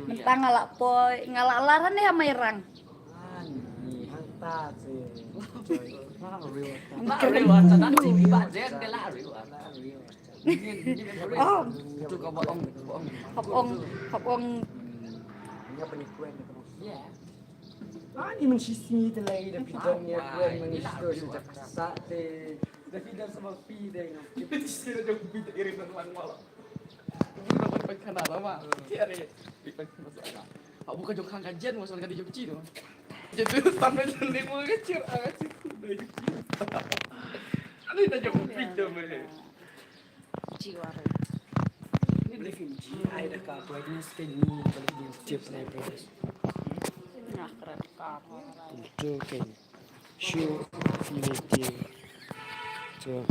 Mentang ngalak poy, ngalak laran deh sama irang. Ani hanta sih. Oh, Itu kau bohong. hop ong. Ini apa nih kuen? Ya. Ani mensismi telai dah pidangnya kuen mengisto sejak sate. Dah pidang sama pidang. Kita sih dah pidang iring dengan malam. Dapat pekana lama. Tiare. Aku bukan jokang kajian masalah kan di Jogja tu. Jadi sampai sendiri mau kecil agak sih. Ada dah jok pidang meh. Jiwa. Boleh finji. Ai dah kau buat ni skin ni balik ni chips ni proses. Nah, keren kamu. Itu kan. Show meeting. So.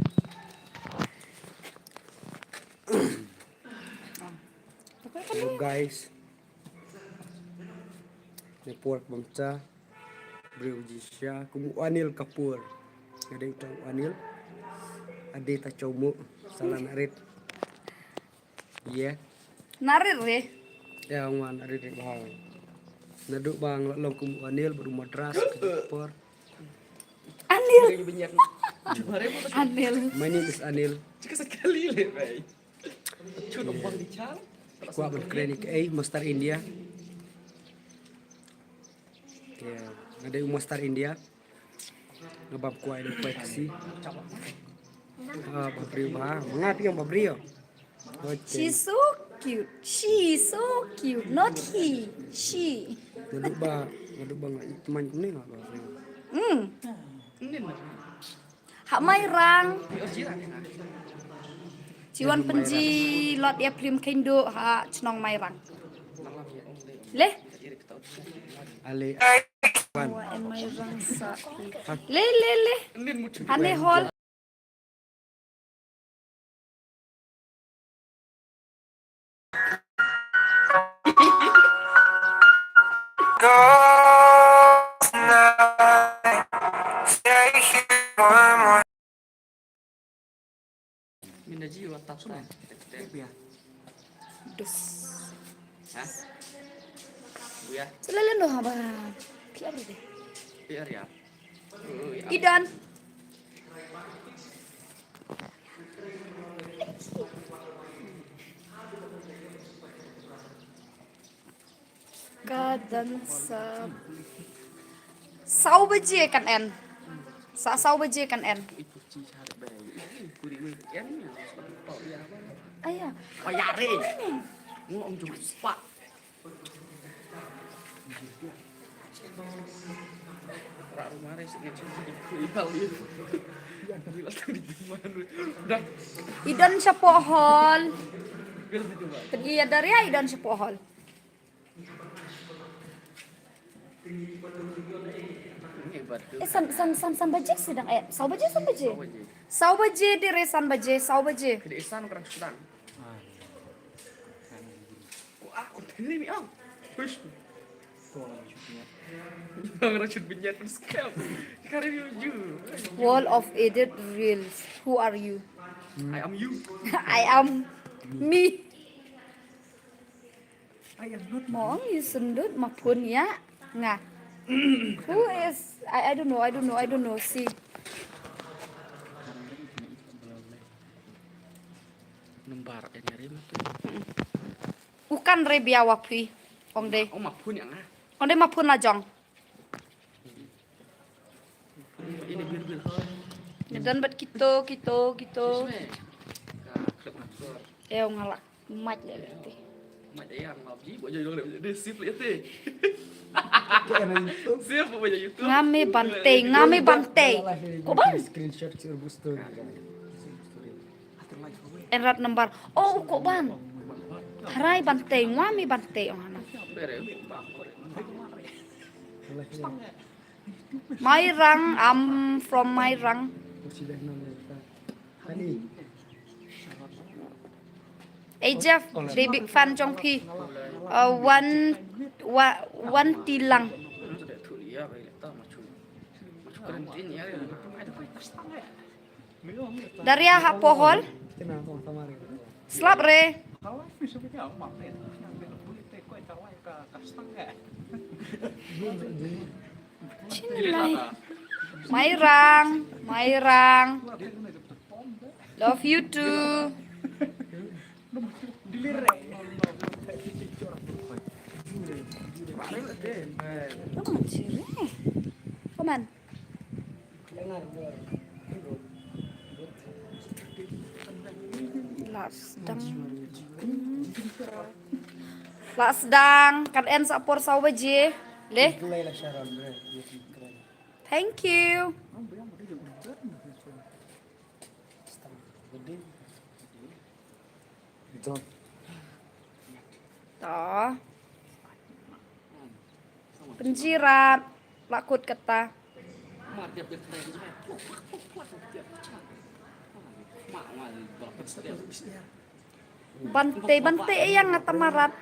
Hello guys. Report bangsa. Berujisya kumu Anil Kapoor. Ada utang Anil. Ada tak comu salah narit. Iya. Narir deh. Ya man ada di bahang. Naduk bang long kumu Anil baru madras ke Kapoor. Anil. Banyak. Cuma repot. Anil. My name is Anil. Jika sekali le, bay. Cuma bang dicar. Kuat berkrenik Master India. Ya, ada Master India. Ngebab kuat ada koleksi. Babrio bah, mengat yang babrio. She's so cute. She's so cute. Not he. She. Ngaduk bang teman ni enggak babrio. Ini mah. Hak mairang. Oh, jiran ya. Ciwan penji lot ya prim kendo ha cenong mairang. Leh. Ale Wa en mairang sa. Le. Ini muncul. Hane hol. Minda jiwa tak sudah. ya. Dus. Hah? Bu ya, Selelen doh haba. Kiar deh. biar ya. Idan. Kadan sa. Sau baje kan en. Sau baje kan en. Itu cicar bay. Kuri weekend ya. Oh ya apa? Ayah. Bayare. Ngomong cuma spa. Rak rumah res ngecek di kali. Yang gila tadi di mana? Udah. Idan sapohol. Bil itu, Pak. Pergi ya dari ya idan sapohol. Ini hebat tuh. San baje sedang sau baje. Aja. Sau baje dire san baje, sau baje. Ke desan kerang sedang. Kok aku tadi nih, Om? Push. Orang shoot benyat pun scam. Karena you. Wall of edit reels. Who are you? I am you. I am me. I am not mong you sundut mapun ya. Nga. Who is I don't know. See. Nembar nyari mah tuh. Bukan rebia wapi. Ong de. Oh, mapun yang ah. Ong de mapun la jong. Ini bil. Dan bat kita. Klub motor. Ngalak. Mat ya berarti. Mak yang mabji buat jadi orang dia sip lihat deh. Sip buat jadi YouTube. Ngame banteng. Kok bang? Screenshot sur story. Erat nembar. Oh, kok ban? Harai banteng, ngame banteng. Bere. Mairang, I'm from Mairang. Sudah nomor. Hani. Hey Jeff, they big fan Jong Pi. One tilang. Sudah tuh ya, tahu macam berhentiin ya. Dari hak pohol, Kenapa sama Mari? slap re. setengah. Cinlay. Mairang. Love you too. Come on, Siri. Come on. Lasdang kan en sapor sawa je. Le. Thank you. Toh. Penjirat lakut kata. Mak tiap dia kena macam mak berapa setiap. Bante yang ngatamarat.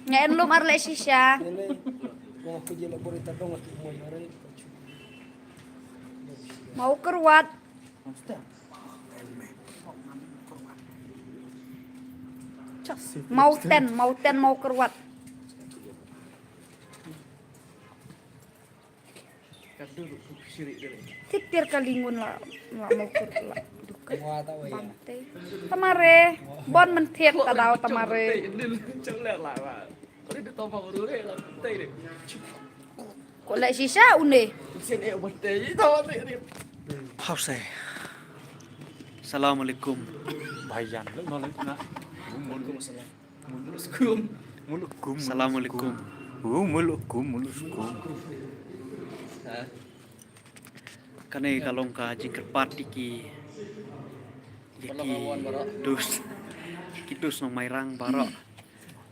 Ngayon lum arle sisya. Mau keruat. Mau ten mau keruat. Titir kalingun lah mau keruat. Bante. Tamare, bon mentet tadau tamare. Chẳng lẽ lại mà có đi tao vào đứa này là tây này. Kok lek sisa une. Xin eo bật tây tao đi. Hause. Assalamualaikum. Bayan lo nolak na. Mulukum. Assalamualaikum. Mulukum. Kane kalong ka jingkerpat iki. Dus. Kitus nang mairang barok.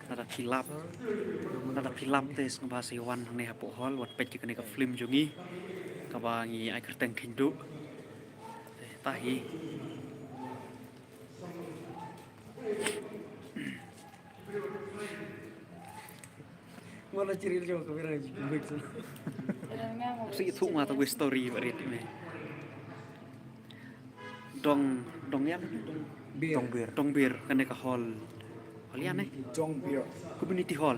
Nada kilap tes ngabasi wan ne hapo hol wat pet kane ka film jungi. Kabangi ai kerteng kindu. Tahi. Mana ciri dia kau bilang baik tu. Si thu ma ta story barit me. Dong yan. Dong bir kane ka hall. Holian eh. Jong biar. Community hall.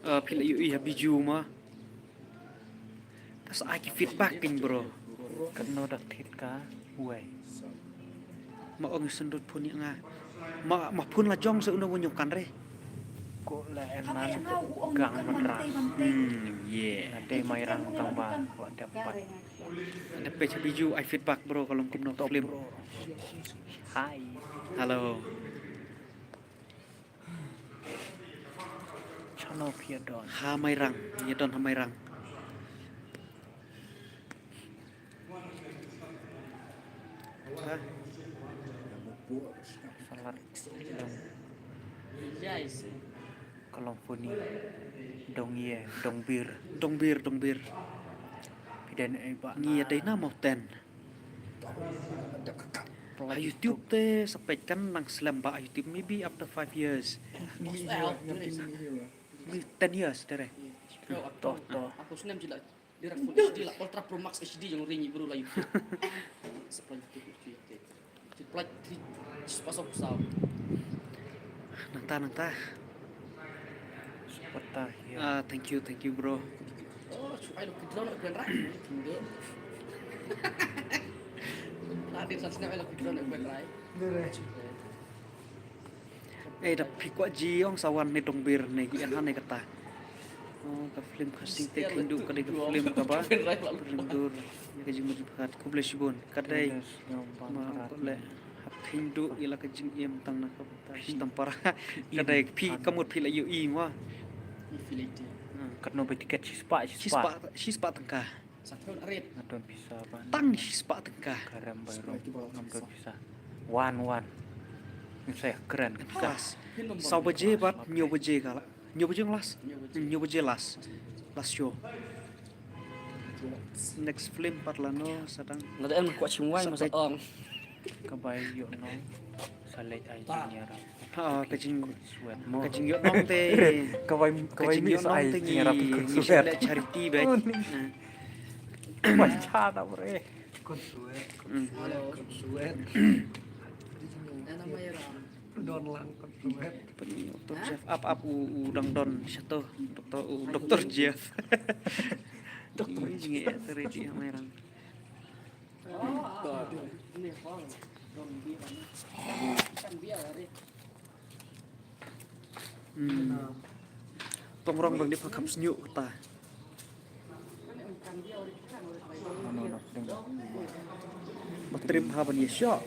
Pila yu iya biju ma. Tas ai ki feedback king bro. Kena dak thit ka. Uai. Ma ong sendut pun yang ma pun la jong se undang unyokan re. Ko la enan gang madra. Yeah. Nate mairang tamba wa dapat. Ada page biju ai feedback bro kalau kum top film. Hai. Halo. Channel Pia Don. Ha mairang, ya don ha mairang. Salat dong. Yes. Kalau puni dong ye, dong bir. Dong bir. Pidan ai ba. Ngia dai na mau ten. Ha YouTube te sampai kan nang slam ba YouTube maybe after 5 years. 10 years dere. Toh. Aku senam je lah. Dia full HD lah, Ultra Pro Max HD yang ringi baru lah YouTube. Sepanjang itu. Cepat 3 pasok saw. Nanta. Sepatah ya. Thank you bro. Oh, I look at drone aku rai. Enggak. Hadir saat senam aku drone aku rai. Dap pikwa jiong sawan ni dong bir ni gian han ni kata. Oh, ka film casting te hindu ka ka film ka ba? Rindur ka jing mujibhat kuble shibon kadai ma kole hindu ila ka jing yem tang na ka tampara kadai pi kamut pi la yu i wa. Infinity. Kena beli tiket sispa. Shispa tengka. Satu red. Ngadon bisa ba. Tang shispa tengka. Garam baru ngadon bisa. One. Ini saya keren kan. Kas. Sau baje bat nyo baje kala. Nyo baje las show. Next film parlano sadang. Nadaan kuat semua masa ong. Kabay yuk no. Salit ay nyara. Kajing Sweat mo. yot nong te. Kaway Kajing yot nong te nyara pikir charity baik. Baca na bre. Konsuet. Halo. Konsuet. Namanya Ram. Don lang konsuet. Dokter Jeff up udang don satu dokter Jeff. Dokter Jeff terus yang merang. Ini Bang. Don biar. Kan biar hari. Tongrong bang di pakam senyuk ta. Batrim ha ban yesyo.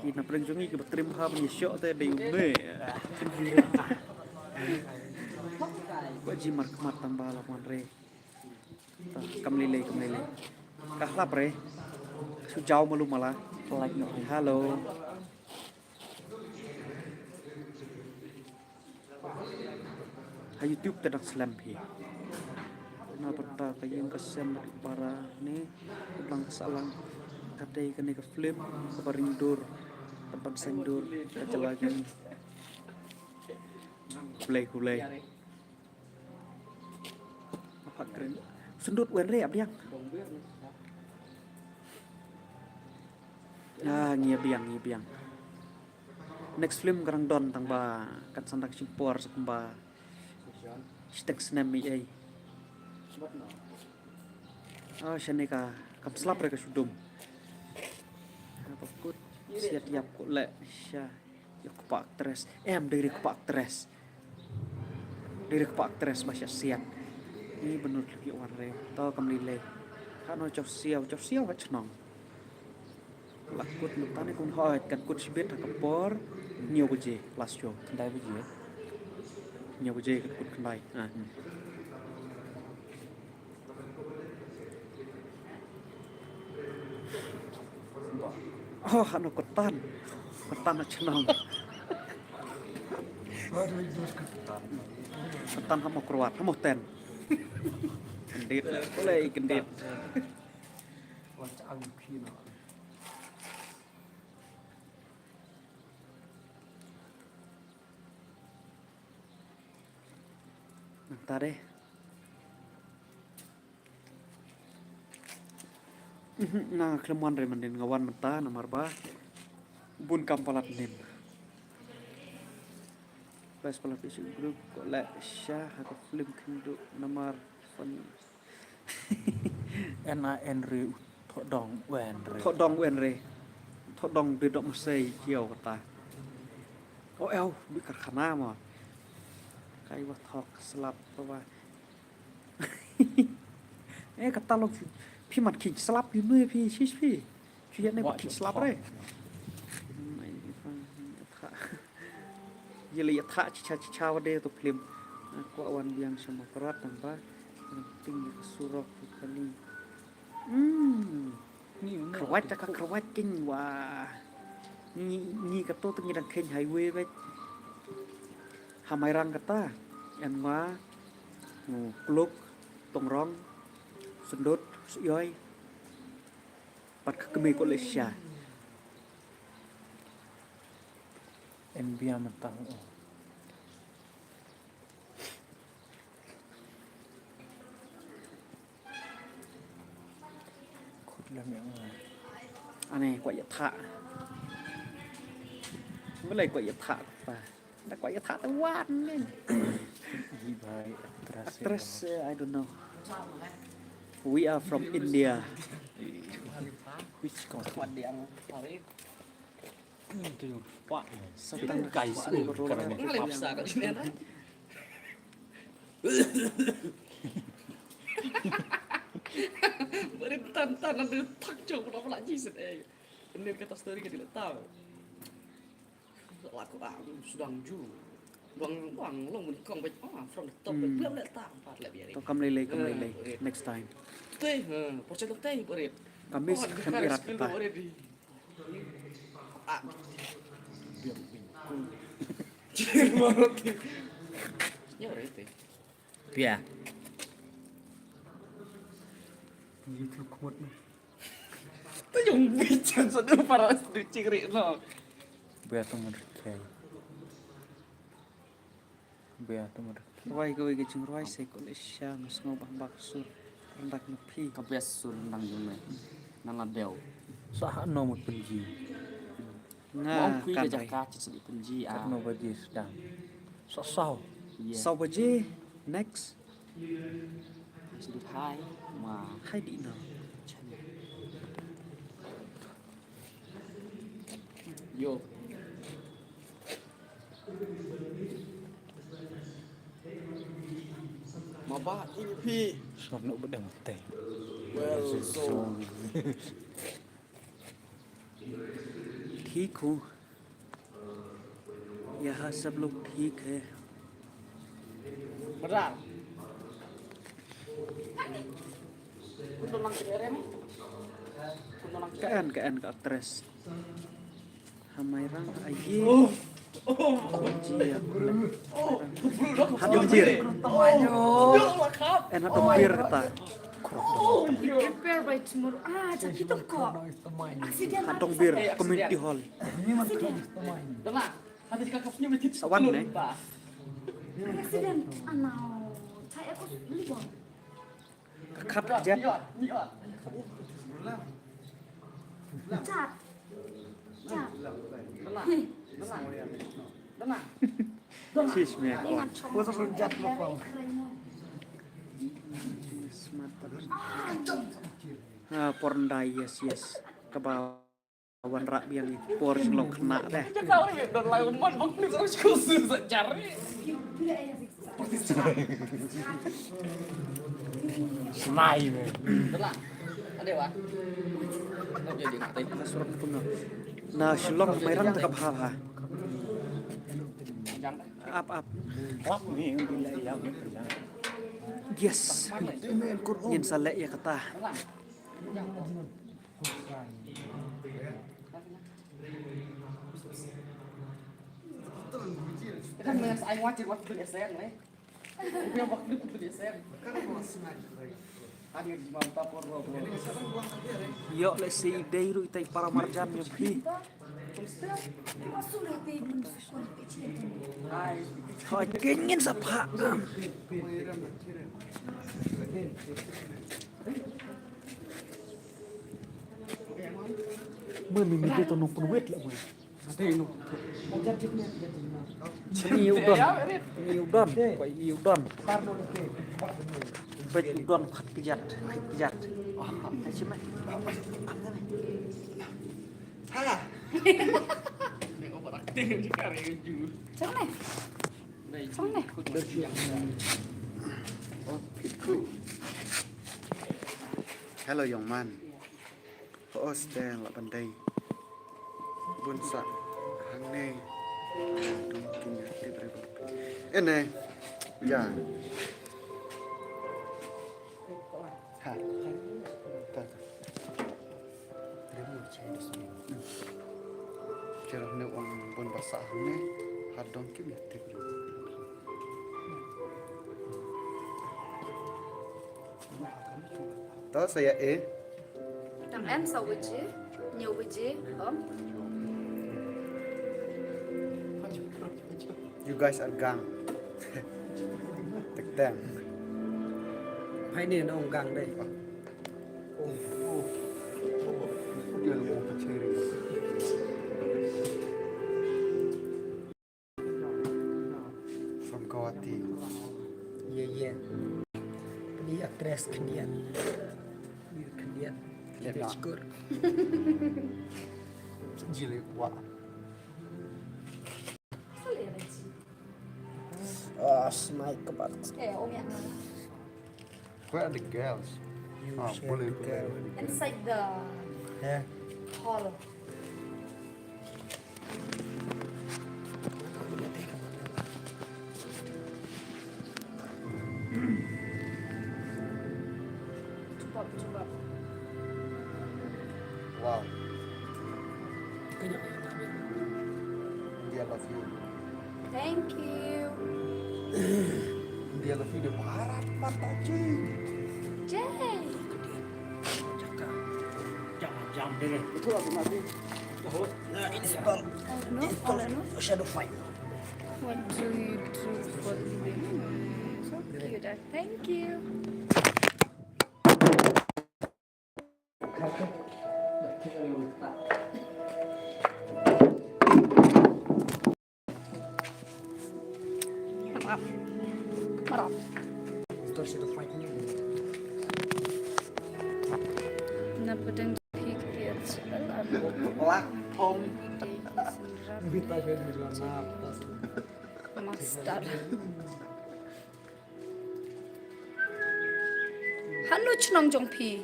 Kina preng jungi ke batrim ha ban yesyo te de ume. Ko ji mar tambah lawan re. Ta kam lele. Kahlap re. Su jauh malu malah. Like no. Halo. Ha YouTube tedang slam pi. Na peta kayeng kesem para ni ulang salang kadai kene ke film ke baringdur tempat sendur kecelakaan kulai apa keren sendut wenre abdiang ngia biang next film karang don tang ba kat sandak simpor sekumba stek snami ai shaneka kam slap re ka sudum pakut siat yap ko le sha ya ko pak tres dari ko pak tres masya siat ini benar lagi warre to kam lile kan chok siau wa chnong lakut lutane kun hoit kan kut sibet ka por nhiều cái gì last show Kendai biji ya. nhiều cái gì kan kut kendai ano ketan na chenang Aduh itu ketan. ketan hamo keruat hamo ten kendit boleh kendit Wacang pina. tade nah klemuan re manden ngawan menta nomor ba bun kampalat nim pas palat isu grup ko la syah atau film kindu nomor fon NAN re thọ dong wen re. thọ dong wen re thọ dong de dok mesei kiau kata oh el bi karkhana ma kai wa thok slap wa kata loพี่มัดขิงสลับอยู่มือพี่ชิชพี่พี่ยันในมัดขิงสลับเลยยลีทะชิชาวเดตุพลิมกว่าวันyang sama kerat tanpa tinggi surok kali kerawat cakap kerawat king wah ni kata tu nyidang keng highway baik hamai rang kata yang wah klub tongrong sendut yoi pat kemi ko lesya NBA mentang. Kut lam yang aneh kwa yatha mulai kwa yatha pa da kwa yatha ta wan nen hibai terus I don't know we are from India which Kuat yang hari. itu pak Satang guys karena Ngalipsa kali ini. Beri tantangan dia tak jauh berapa lagi sedih. Bener kata story kita tidak tahu. Laku sudah ju. Bang lo menikong baik from the top belum tak tahu empat lebih hari. to kam lele next time Teh, percaya teh beri. kami akan irat kita Ya beri teh. ya Gitu kuat nih. Itu yang bicara sedang para ciri no. biar teman kai biar teman roi ko ge chung roi se ko lesya ngus ngo bang bak sur rendak nepi kabias sur nang jume Nang Adel. Sah nomor penji. Mong quy Kan để rai. chặt cá chỉ penji à. Kat no baji sedang. Sosau. Yeah. Sau baje next Sedut hai mà hai di no. vô. Mà ba ini pi. Sob no bedang teh. Well so. ठीक हूँ यहाँ सब लोग ठीक है Benar. Untuk nang kere nih. Untuk nang KN ke actress Hamairang aye Jia Hadong jir En hadong bir kata Prepare by tomorrow. Cak itu kok. Aksiden Hadong bir community hall Tenang. Nanti kakaknya berarti Sawan nih Aksiden. Anau. Saya aku beli bang. Kat aja Niat. Cak. Cak. Tenang. Tenang. Sisme Ingat sama. Foto sejat mau. Porndai yes Kabawan rak biang por lo kena deh Kau ini dan lawan man bang ni terus khusus cari. Senai me. Tenang. Ada wah. Kau jadi ngatain. Surat kuno Nah shulok Hamairang tekap ha Jangan. Up Wap ni bila yang. Yes Yin salek ya kata Kan dengan saya wajib waktu beli SN nih. Punya waktu beli SN. Hanya di mantap porro. Yo let's see day ru itai para marjan yo pi Sudah timun susun kecil. Hai. Ho kengin sapa Mimi tu nong penuit lah gue Ini udon Ini udon Baik udon pijat Cuma Ini obat aktif di karya ju. Jangan nih. Jangan nih. Hello young man Ho stand la bandai Bun sa hang ne Dong kin ya ti bre Ene Ya Ha Ta Kira ne wang bun basa hang ne Hadong kin ya ti bre Đó saya Thằng em sầu với chị. Nhiều với chị. Không? You guys are gang. Tek tem. Hai nên ông gang đây. Dia mau peceri. From Kawati. Iya. Ini actress kendian. Bir kendian. Lihat Syukur. Jilid wa. Selera chị. Smile kebat. Ông nhận rồi. Where are the girls? Ah, boleh. Inside the Ya. hall. Coba. Wow, Kayaknya kayak ngambil. dia love you. Thank you. Dia love you di barat mata cuy. Jay. Jangan deh. Itu lagu nabi. Nah, ini spell. Shadow fight. What do you do for living? So cute. Thank you. Marap. Marap. Terus itu fight-nya. Kenapa dan pikir Platform. Kita jadi bilang nafas. Master. Hanu chunong jong pi.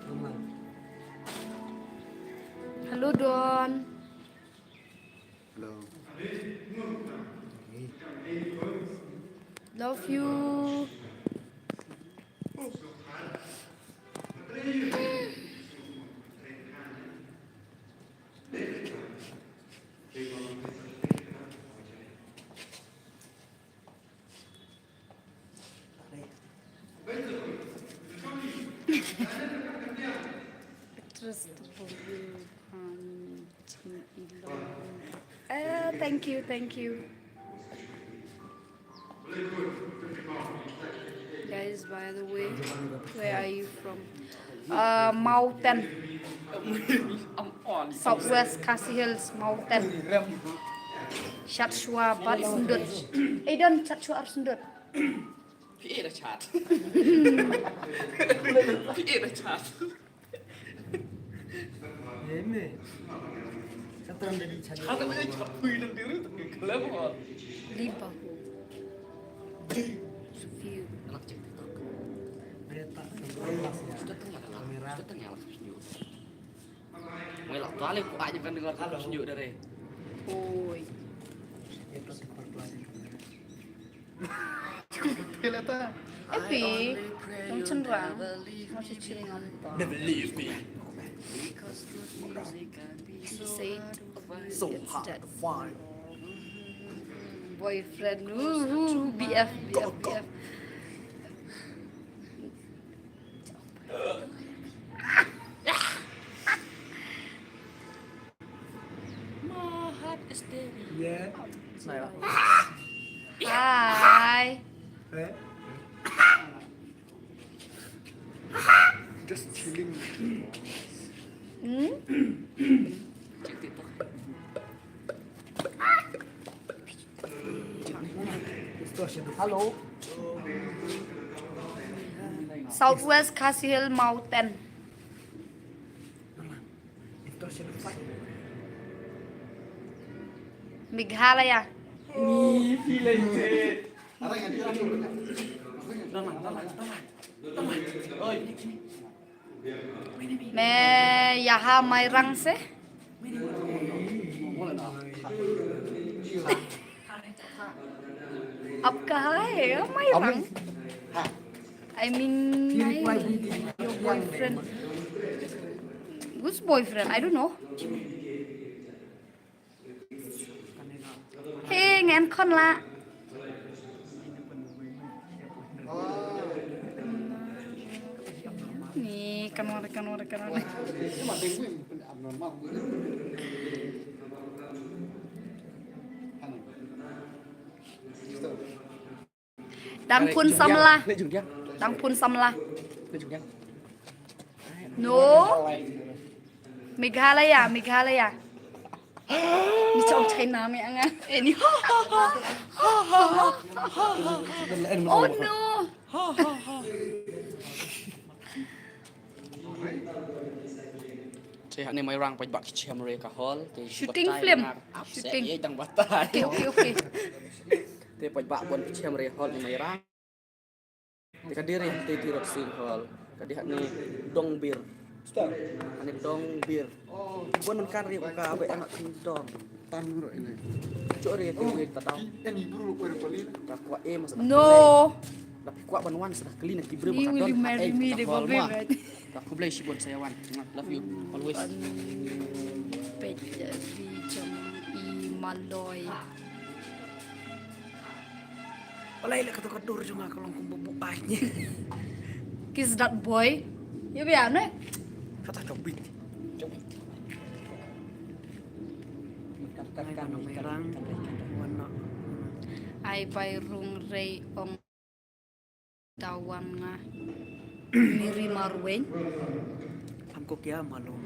Aman. Halo Don. Hello. Love you. Terus thank you, thank you. Guys, by the way, where are you from? Mountain, Southwest Khasi Hills Mountain. Chatsua Bali Sundut. Don Chatsua Sundut. พี่เอราชาติพี่เอราชาติ Ini. Setelah dari cari. Ada banyak capai dan diri itu kelem hot. Liba. View. Anak cek TikTok. Berita. Sudah tengah lah. Sudah tengah lah senyum. Melak kali aku aja kan dengar senyum dari. Oi. Itu seperti lagi. Kelihatan. Epi, yang cenderang masih chilling on Never leave me. She said, So it's hard that to find. boyfriend. BF, BF, BF. My heart is dead. Ya. Hi. Just chilling. Hmm? Cek TikTok. Halo. Southwest Khasi Hill Mountain. Itu siapa? Meghalaya. मैं यहाँ मैरंग से अब कहाँ है मैरंग I mean your boyfriend. Who's boyfriend? I don't know. Hey, ngan con la. Nih, kan ada. Đang phun xăm la. Lên dừng chăng? Đang phun xăm la. Lên dừng chăng? No. Meghalaya. Ni trong China mẹ nghe. Ni. Oh no. Saya ni mai rang pai bak chem mereka hall. Shooting film. Shooting. Saya dang batai. Okay. Te pai bak bon chem mereka hall ni mai rang. Te kadiri te tirot sing hall. Kadi ni dong bir. Ani dong bir. Bon man kari ka abe anak dong. Tan ro ini. Cok re te wek ta tahu. Yang ibu lu kulit. Ta kwa e mas. No. Tapi kwa ban wan sudah kelina kibre You will marry me, they will be right. Aku beli si bon saya wan. Love you always. Peja di jam I Maloy. Walay la kadur juga kalau kumpul aja. Kiss that boy. Ya biar nih. Kata cobit. Kan merang warna. Ai pai rung rei ong tawan nga. Miri Marwen. हमको क्या मालूम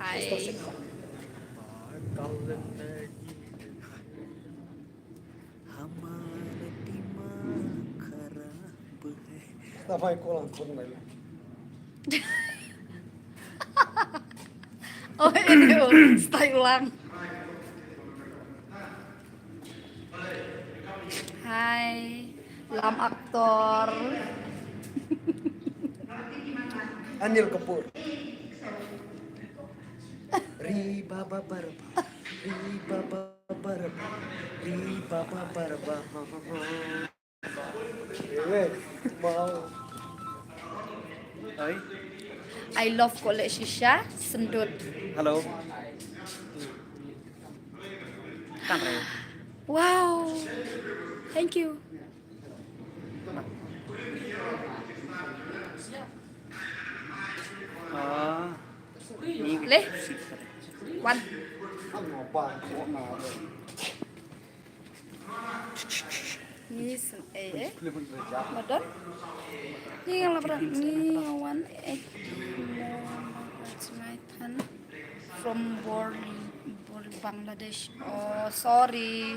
Hai. हमारे दिमाग खराब है ทำไมกูหลังคนไหนล่ะ Oh ini style ulang. Hai, Lam aktor. Anil Kapoor Riba babarba Riba babarba Riba babarba mau Oi, I love Kolek Shisha Sendut. halo kan Reo Wow, thank you. ini Leh, Wan. mau bang kok mau Yes, Madon. Ini yang lapar. Ini Wan Rajmaitan from Bangladesh. Oh, sorry.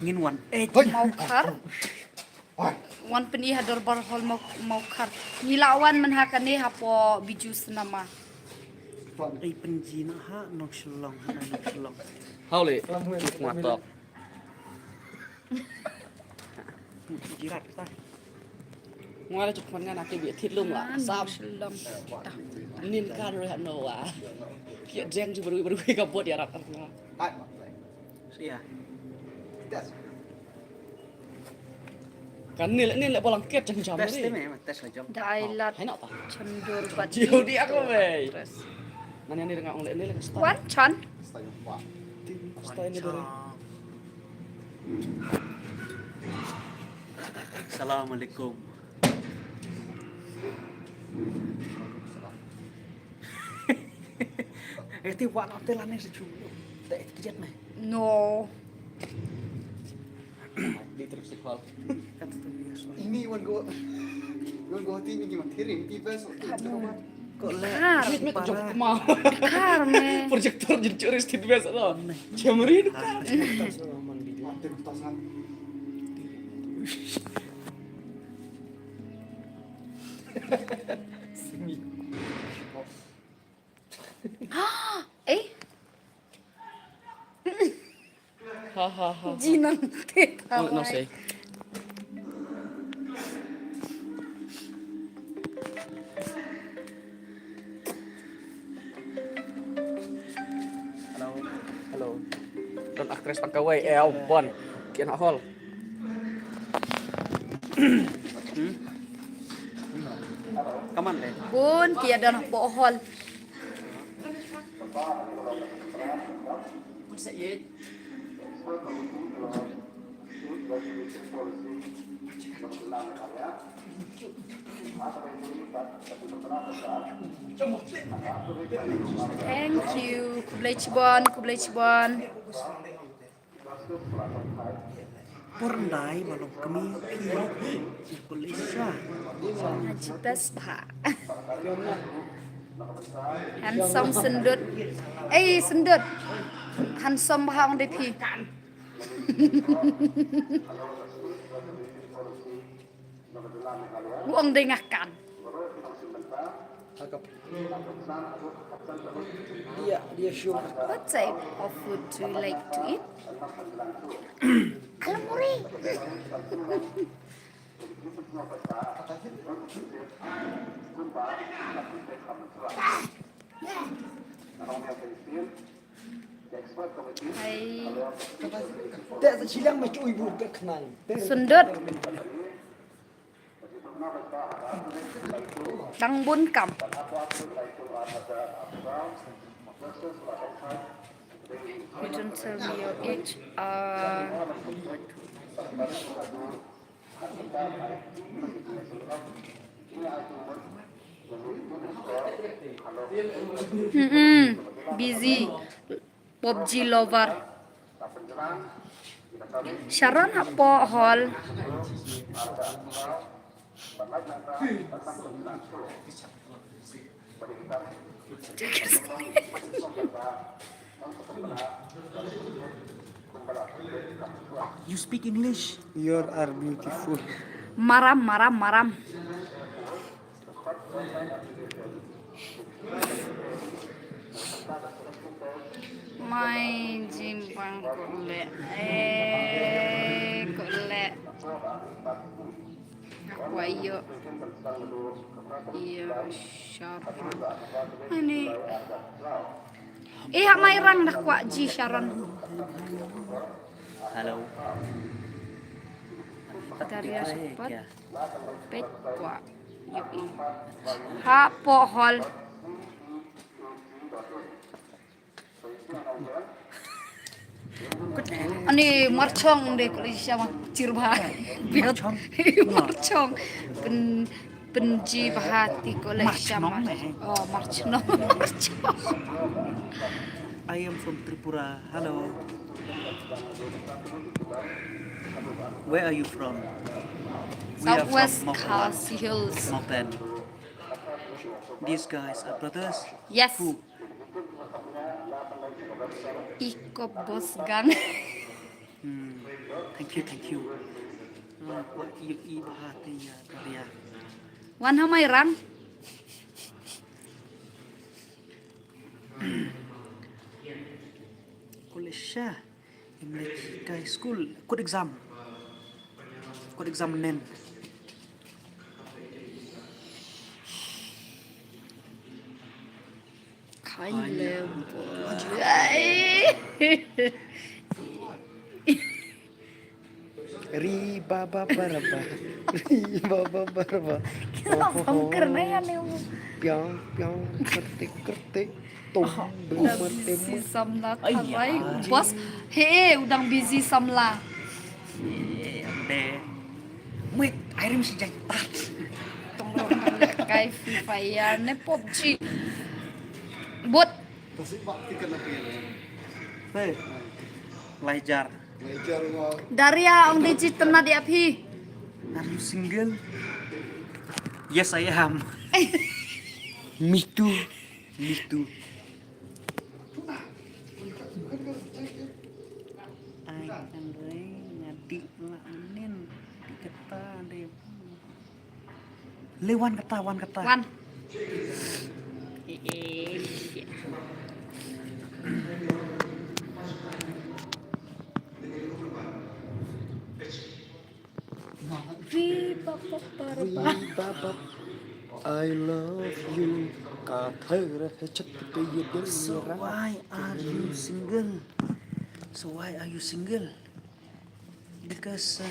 ngin wan Mau kar. Wan peni hador barhol mau kar. Nilawan menhakan ni hapo biju senama. ai penjina ha nok shlong ha nok shlong Haule, cuk matok. jirat ta Ngoài là chụp con ngan cái việc thịt lung là sao? Shalom. Nin kan rồi hẳn nổ à. Kiện reng chứ baru gặp buat ya rata. sia Kan nin lại bolang ket chẳng chấm tes đấy. te me tes la jom Dailat Hay nọ ta? cendur bat. Chiều đi aku về. Mana ni dengan oleh ni lagi Wan Chan. Style ni dulu. Assalamualaikum Esti wan hotel ane secu tak kejet mah No. Di trip sekolah. kan tu biasa ini wan gua hati ini gimana tiring tiba kok le Mit mit jom kemau. Kar me. Proyektor jadi curi stit biasa tau. Jamri itu kan. Eh, Hahaha. jinan teta. No say. halo Halo. Dan aktris tangkawai bon. Kian hol. kaman le Bun tiada nak bohol. Thank you. Kublai Cibon. porndai balong kami boleh sah Haji Bespa. Handsome sendut. Eh, sendut. Handsome bahang depi. Uang dengarkan. dia show What type of food do you like to eat? Calamari. Hai. tak sejilang macam ibu ke kenal Sundut. Đăng Bún Cẩm. You don't tell me your age. Busy. PUBG lover. Sharon hapo hall. You speak English? You are beautiful. Maram, maram, maram. Mai jimbang kule. Kule. Aku ayo. Iya, Sharon. Ini. Hamay rang nakwa ji Sharon. Halo. Daria cepat. Ya. Pet kwa. Yupi. Hapo hall. Ani marchong deh kalau siapa cirba biar marchong penji bahati kalau siapa marchong I am from Tripura. Hello. Where are you from? We are from Southwest Mountain. Khasi Hills. Mountain. These guys are brothers. Yes. Who? Iko bos gang. Thank you, thank you. I bahati ya, Daria. Wan hamay rang. College English guy school. Good exam. Good exam nen. Kailem. Riba barba. Riba barba. Kenapa karena ya nih? Piang piang kertik tum Udah busy samla karai bos. Udang busy samla. Deh. Wait, air mesti jantat. Tunggu kayak FIFA ya, ne PUBG. Bot. Hey. Belajar. Daria ang digit na di aphi. Are you single? Yes, I am. Me too. Me too. Ai Andre ngadi lanin diketa deh. Lewan kata. Wan. I love you. Cả thơ ra chất bây giờ So why are you single? So why are you single? Because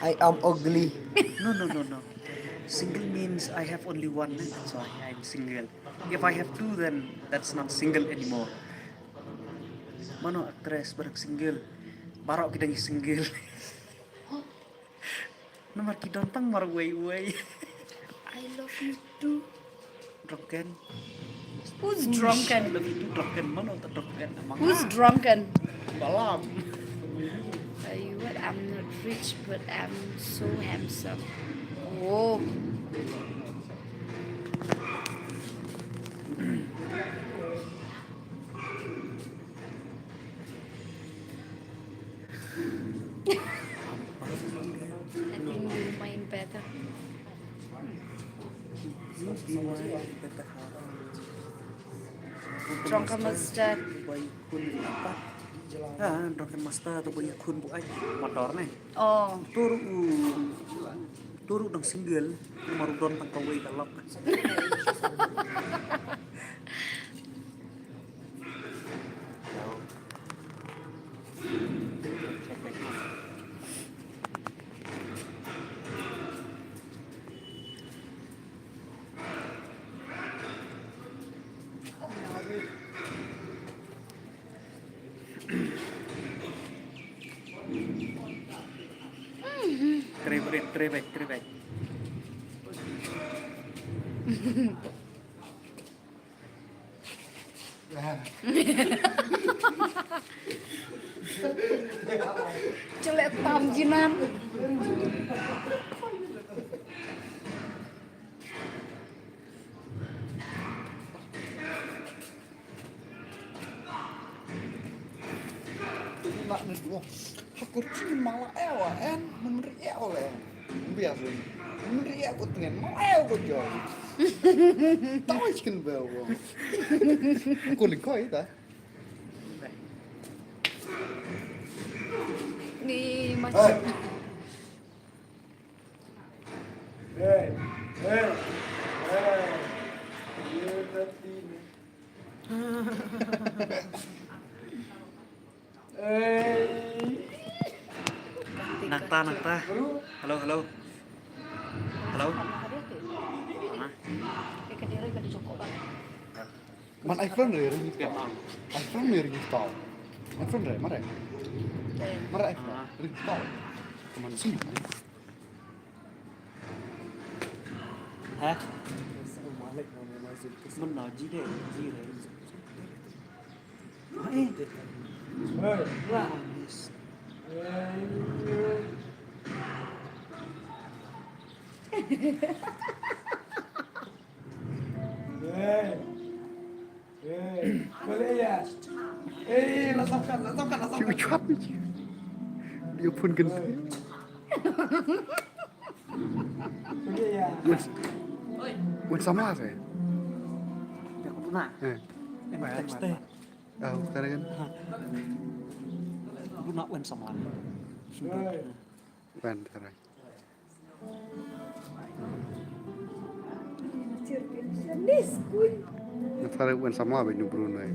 I am ugly. no. Single means I have only one. That's why I'm single. If I have two, then that's not single anymore. Mano actress barang single. Barok kita single. Nomor kita tang mar way. I love you too. Drunken. Who's drunken? I love you too. Drunken. Mano tak drunken. Who's drunken? Balam. What? I'm not rich, but I'm so handsome. Oh. I think you main better. Drunken mustard. Drunken master atau bayi kun bu ai motor nih. Oh. Turu dong single marudon tang kawai kalok. Krebek. Celek tam jinan. Nak nih, wah, aku sih malah ewan, menurut ewan, biasa, menurut aku tinggal malah ewan joy, tahu sih kan bawa, aku likoi ta, Ni macam hey, you tadi nih, Nakta. Halo. Halo. Kediri ke di Joko Bang. man iPhone dari ring tol, iPhone dari mana? Mana iPhone ring tol, kemana sih? Hả? Mình nói gì đấy? Boleh ya? Lasapkan. Cuap dia pun gede. Boleh ya? Buat sama saya. Ya aku tunang. Teks teh. Oh, sekarang kan? Lunak wen sama. Ban sekarang. Sekarang bukan sama apa ini Bruno ya?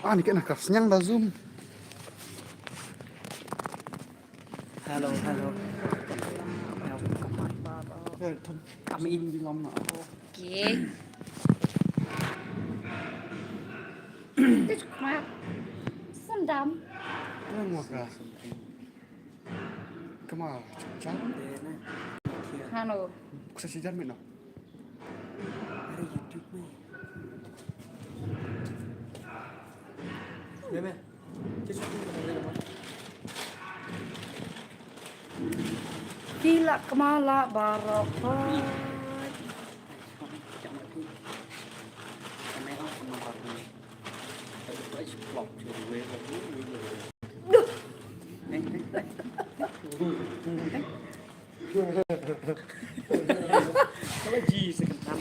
Ini kena kasnyang dah zoom. Halo. Kami ini di lama. Okey. Itu cuma sendam. Maka kemana? Jangan. Hano. Bisa sih jangan no. Hari YouTube nih. Deme. Gila kemala barokah. Kalau ji sekentar.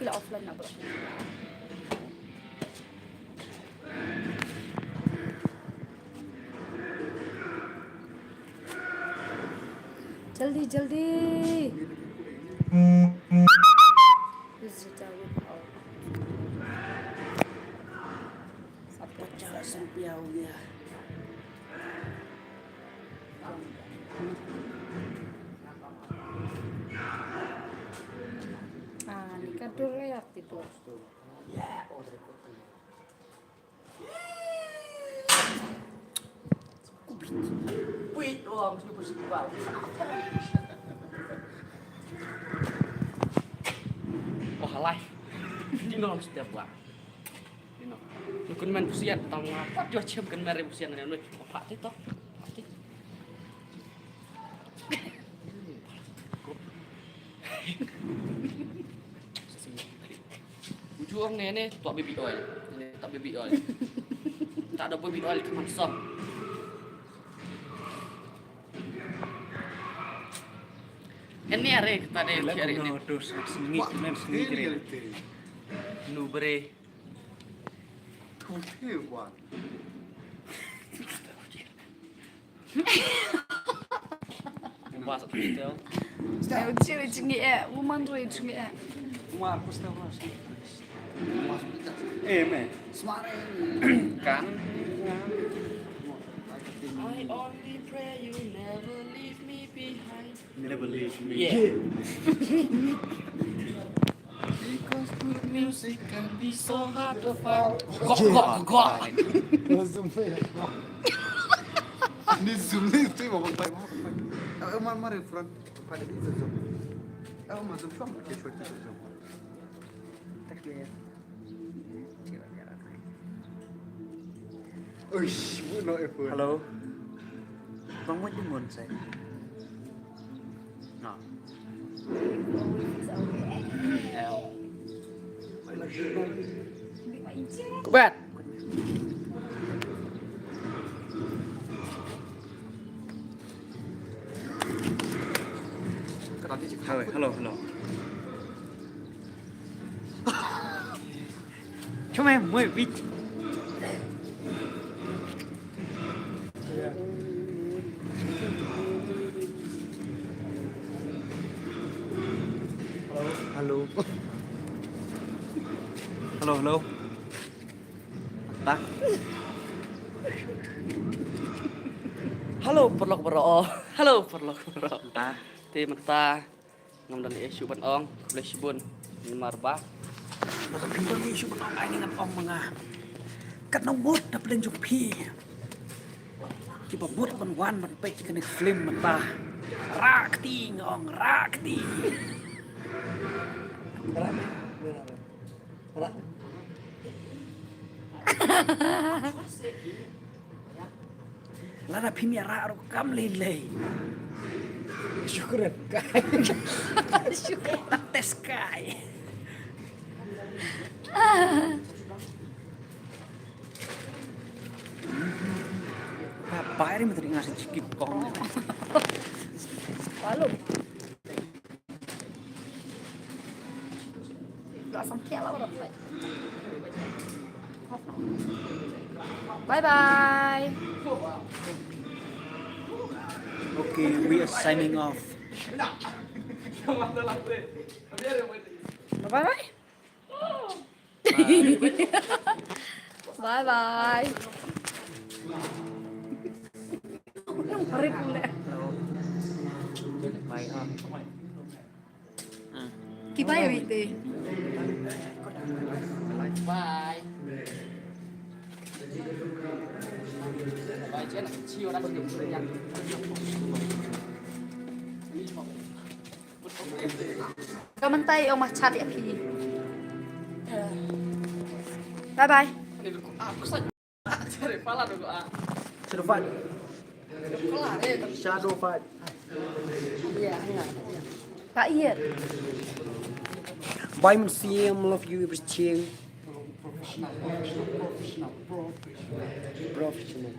Gila offline na bro. जल्दी Rupiah हो गया. nikah dulu ya tidur. Wait, orang mesti bersifat. Wah, live. Di nol setiap bulan. Di nol. Mungkin main pusian, tang apa? Dia cium kan main pusian dengan lu. Apa itu? Ujung ni tuak baby oil. Ini tak baby oil. Tak ada baby oil cuma som. Ini are kita ada hari ini. Terus sengit. Nubre. Tuh, Masuk hotel. Eu tiro dinheiro, uma mandou dinheiro. Uma pasta mas. man. Kan. I only pray you never leave me behind. Never leave me. Yeah. Because music can be so hard to find. Gok. Zoom ya. Di zoom itu mau bang. Mari front pada di zoom. Masuk zoom pakai short zoom. Tak lihat. Uish, no effort. Halo. Bang mau jemput saya. Nah. Kubat. Halo. Cuma mau bit. Halo. Tak. Halo perlok bro. Ah. Ti mata ngam dan isu ban ong, boleh sibun. Nimar ba. Maka pintu ni isu benong ay dengan ong mga. Kat nang mut na pala yung pi. Kiba mut man pek ka film mata. Rakti ngong rakti. Lada pimia ro kam lele. Syukuran. Syukur tes kai. Apa ini menteri ngasih cikit kong? Lalu. Langsung kela udah. Bye bye. Okay, we are signing off. Bye bye. Bye bye. Bye ha. Kibaya wite. Bye. Bye chen, chiều đã được rồi nha. Kamantay o machat ya pi. Bye bye. Ini aku saja. Cari pala dulu ah. Shadow fight. Pala Shadow fight. Pak iya. Bye man CM, love you everything. Professional.